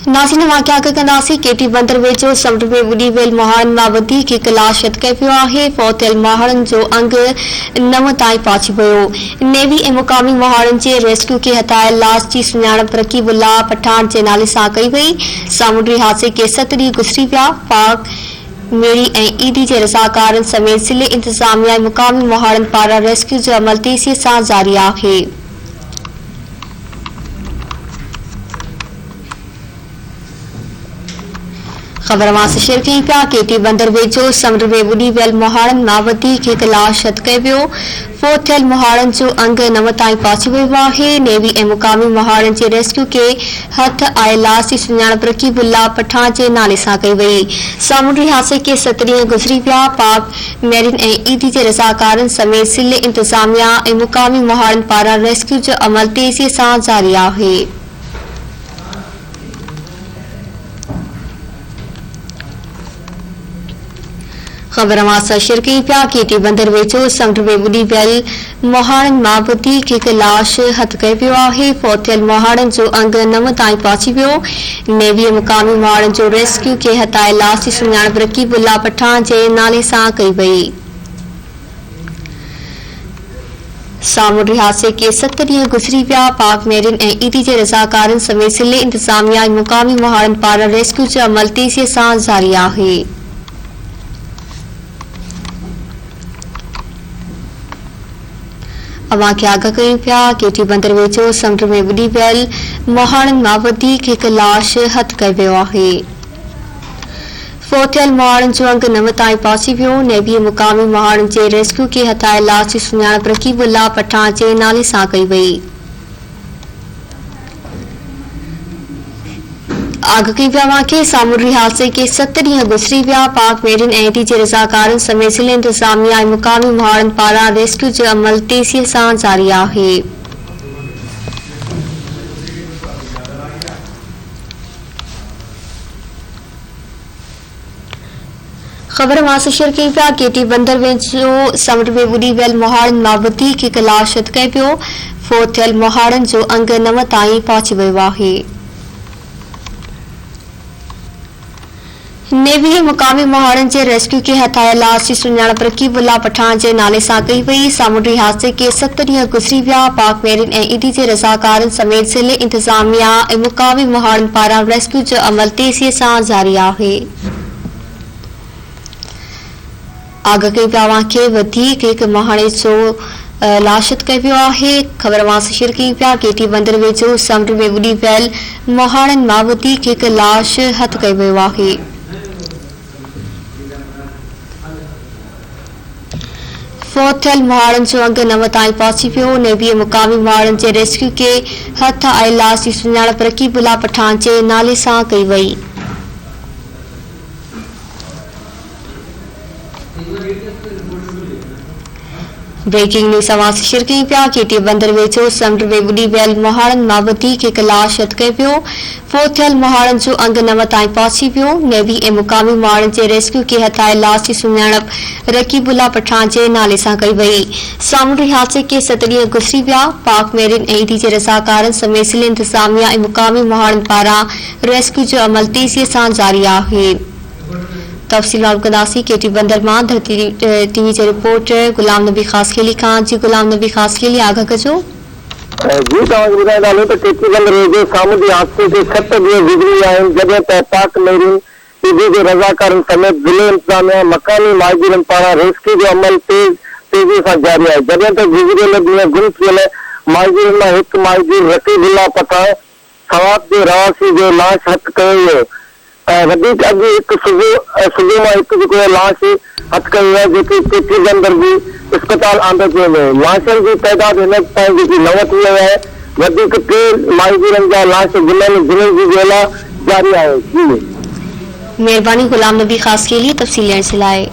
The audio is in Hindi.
नाज़रीन वाक़िआ कंदासीं केटी बंदर वेझो समुंड में ॿुॾी वियल महारनि मां वधीक हिकु लाश अटकाए पियो आहे। फ़ौत थियल महारनि जो अंग 9 ताईं पहुची वियो। नेवी ऐं मुक़ामी महारनि जे रेस्क्यू खे हथायल लाश जी सुञाणप रकीबुल्लाह पठान जे नाले सां कई वई। सामूंडी हादसे खे 7 ॾींहं गुज़री विया। पाक मेरी ऐं ईदी जे रज़ाकारनि समेत ज़िले इंतज़ामिया ऐं मुक़ामी महारनि पारां रेस्क्यू जो अमल तेज़ीअ सां जारी आहे। ख़बर मां शेयर कई पिया केटी बंदर वेझो समुंड में ॿुॾी वियल महारनि मां वधीक हिकु लाश अटकाए वियो। फ़ौत थियल महारनि जो अंग 9 ताईं पहुची वियो आहे। नेवी ऐं मुक़ामी महारनि जे रेस्क्यू खे हथ आयल लाश जी सुञाणप रकीबुल्लाह पठान जे नाले सां कई वई। सामूंडी हादसे खे 7 ॾींहं गुज़री विया। पाक मेरीन ऐं ईदी जे रज़ाकारनि समेत ज़िले इंतज़ामिया ऐं मुक़ामी महारनि पारां रेस्क्यू जो अमल तेज़ीअ सां जारी आहे। ख़बर मां शेयर कई पिया केटी बंदर वेझो समुंड में ॿुॾी वियल महारनि मां वधीक हिकु लाश अटकाए पियो आहे। फ़ौत थियल महारनि जो अंग 9 ताईं पहुची वियो। नेवी ऐं मुक़ामी महारनि जो रेस्क्यू खे हथायल लाश जी सुञाणप रकीबुल्लाह पठान जे नाले सां कई वई। सामूंडी हादसे के 7 ॾींहं गुज़री विया। पाक मेरीन ऐं ईदी जे रज़ाकारनि समेत ज़िले इंतज़ामिया ऐं मुक़ामी महारनि पारां रेस्क्यू जो अमल तेज़ीअ सां जारी आहे। अवां खे आगाह कयूं पिया केटी बंदर वेझो समुंड में ॿुॾी वियल महारनि मां वधीक हिकु लाश अटकाए वियो आहे। फ़ौत थियल महारनि जो अंग 9 ताईं पहुची वियो। नेवी ऐं मुक़ामी महारनि जे रेस्क्यू खे हथायल लाश जी सुञाणप रकीबुल्लाह पठान जे नाले सां कई वई। आगाह कई पिया खे सामूंडी हादसे के 7 ॾींहं गुज़री विया। पाक मेरीन ऐं ईदी जे रज़ाकारनि समेत ज़िले इंतज़ामिया ऐं मुक़ामी महारनि पारां रेस्क्यू जो अमल तेज़ीअ सां जारी आहे। ख़बर मां शेयर कई पिया केटी बंदर वेझो समुंड में ॿुॾी वियल महारनि मां वधीक हिकु लाश अटकाए पियो। फ़ौत थियल महारनि जो अंग 9 ताईं पहुची वियो आहे। नेवी ऐं मुक़ामी महारनि जे रेस्क्यू खे हथायल लाश जी सुञाणप रकीबुल्लाह पठान जे नाले सां कई वई। सामूंडी हादसे के 7 ॾींहं गुज़री विया। पाक मेरीन ऐं ईदी जे रज़ाकारनि समेत ज़िले इंतज़ामिया ऐं मुक़ामी महारनि पारां रेस्क्यू जो अमल तेज़ीअ सां जारी आहे। आगाह कई पिया खे वधीक हिकु महाणे जो लाश अटकाए पियो आहे। ख़बर मां शेयर कई पिया केटी बंदर वेझो समुंड में ॿुॾी वियल महारनि मां वधीक हिकु लाश अटकाए वियो आहे। फ़ौत थियल महारनि जो अंग 9 ताईं पहुची वियो। नेवी ऐं मुक़ामी महारनि जे रेस्क्यू खे हथ आयल लाश जी सुञाणप रकीबुल्लाह पठान जे नाले सां कई वई। ब्रेकिंग न्यूज़ अवां शेयर कई पिया केटी बंदर वेझो समुंड में ॿुॾी वियल महारनि मां वधीक हिकु लाश अटकाए पियो। फ़ौत थियल महारनि जो अंग 9 ताईं पहुची वियो। नेवी ऐं मुक़ामी महारनि जे रेस्क्यू खे हथायल लाश जी सुञाणप रकीबुल्लाह पठान जे नाले सां कई वई। सामूंडी हादसे के 7 ॾींहं गुज़री विया। पाक मेरीन ऐं ईदी जे रज़ाकारनि समेत ज़िले इंतज़ामिया ऐं मुक़ामी महारनि पारां रेस्क्यू जो अमल तेज़ीअ सां जारी आहे। तफ़सील कंदासीं केटी बंदर मां धरती टीवी जे रिपोर्टर गुलाम नबी ख़ास खेली खां। जी गुलाम नबी ख़ास खेली आगाह कजो। जी तव्हांखे ॿुधाईंदा हलूं त केटी बंदर वेझो सामूंडी हादसे के 7 ॾींहं गुज़री आहिनि जॾहिं त पाक मेरीन ईदी जे रज़ाकारनि समेत ज़िले इंतज़ामिया मकानी माहिरीन पारां रेस्क्यू जो अमल तेज़ी सां जारी आहे। जॾहिं त गुज़रियल ॾींहं गुम थियल माहिरीन मां हिकु माहिर रकीबुल्लाह पठान सवात जे रवासी जो लाश हथ कयो वियो। वधीक अॼु हिकु सुबुह मां हिकु जेको लाश हथ कई आहे जेकी केटी बंदर जी अस्पताल आंदो कयो वियो। लाशनि जी तइदाद हिन ताईं जेकी 9 थी वई आहे। वधीक 3 माहिरनि जा लाश गिननि जी ॻोल्हा जारी आहे। महिरबानी गुलाम नबी ख़ास खेली तफ़सील ॾियण जे लाइ।